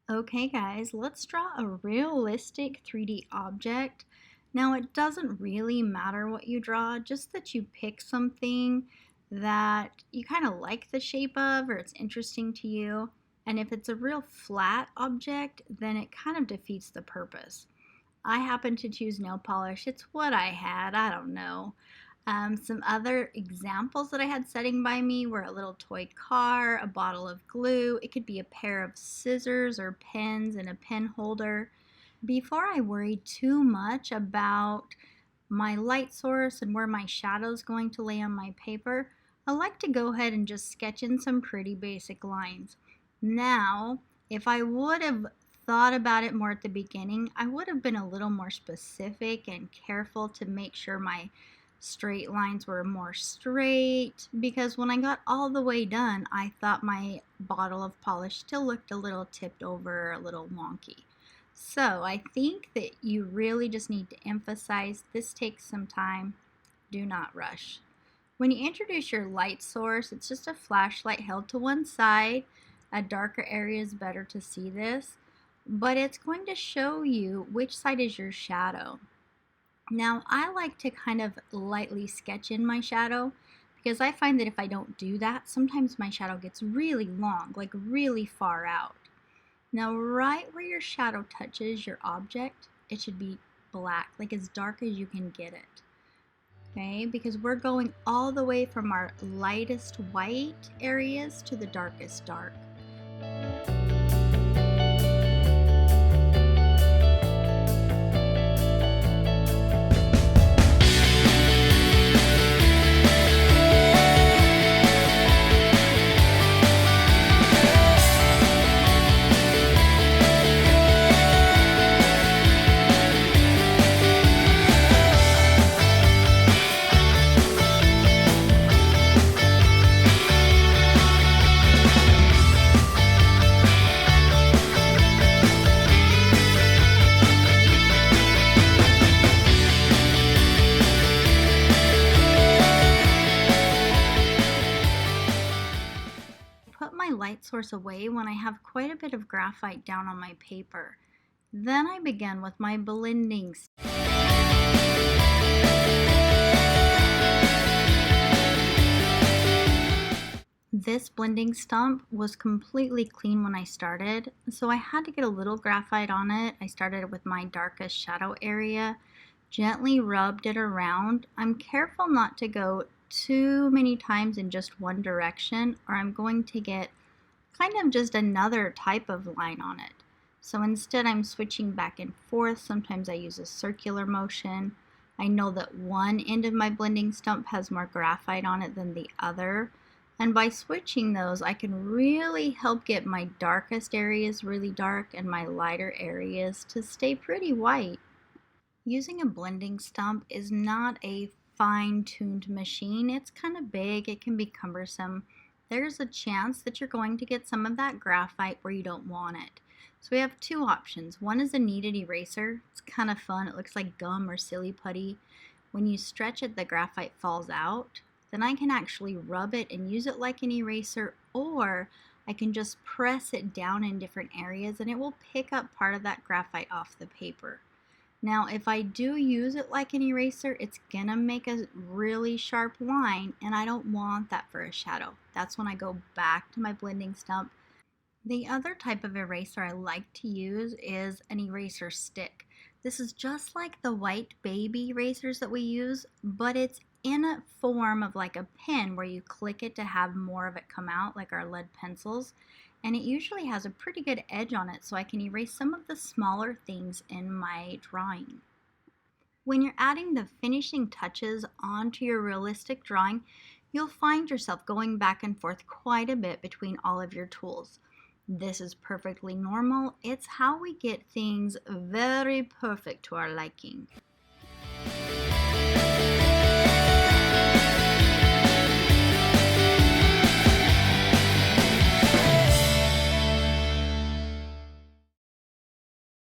Okay guys, let's draw a realistic 3D object. Now it doesn't really matter what you draw, just that you pick something that you kind of like the shape of or it's interesting to you. And if it's a real flat object, then it kind of defeats the purpose. I happen to choose nail polish. It's what I had, I don't know. Some other examples that I had sitting by me were a little toy car, a bottle of glue. It could be a pair of scissors or pens and a pen holder. Before I worry too much about my light source and where my shadow is going to lay on my paper, I like to go ahead and just sketch in some pretty basic lines. Now, if I would have thought about it more at the beginning, I would have been a little more specific and careful to make sure my straight lines were more straight, because when I got all the way done, I thought my bottle of polish still looked a little tipped over, a little wonky. So I think that you really just need to emphasize this takes some time. Do not rush. When you introduce your light source, it's just a flashlight held to one side. A darker area is better to see this, but it's going to show you which side is your shadow. Now, I like to kind of lightly sketch in my shadow because I find that if I don't do that, sometimes my shadow gets really long, like really far out. Now, right where your shadow touches your object, it should be black, like as dark as you can get it. Okay, because we're going all the way from our lightest white areas to the darkest dark. Put my light source away when I have quite a bit of graphite down on my paper. Then I begin with my blending. This blending stump was completely clean when I started, so I had to get a little graphite on it. I started with my darkest shadow area, gently rubbed it around. I'm careful not to go too many times in just one direction, or I'm going to get kind of just another type of line on it. So instead I'm switching back and forth. Sometimes I use a circular motion. I know that one end of my blending stump has more graphite on it than the other. And by switching those, I can really help get my darkest areas really dark and my lighter areas to stay pretty white. Using a blending stump is not a fine-tuned machine. It's kind of big, it can be cumbersome. There's a chance that you're going to get some of that graphite where you don't want it. So we have two options. One is a kneaded eraser. It's kind of fun. It looks like gum or silly putty. When you stretch it, the graphite falls out. Then I can actually rub it and use it like an eraser, or I can just press it down in different areas and it will pick up part of that graphite off the paper. Now, if I do use it like an eraser, it's gonna make a really sharp line, and I don't want that for a shadow. That's when I go back to my blending stump. The other type of eraser I like to use is an eraser stick. This is just like the white baby erasers that we use, but it's in a form of like a pen where you click it to have more of it come out, like our lead pencils. And it usually has a pretty good edge on it, so I can erase some of the smaller things in my drawing. When you're adding the finishing touches onto your realistic drawing, you'll find yourself going back and forth quite a bit between all of your tools. This is perfectly normal. It's how we get things very perfect to our liking.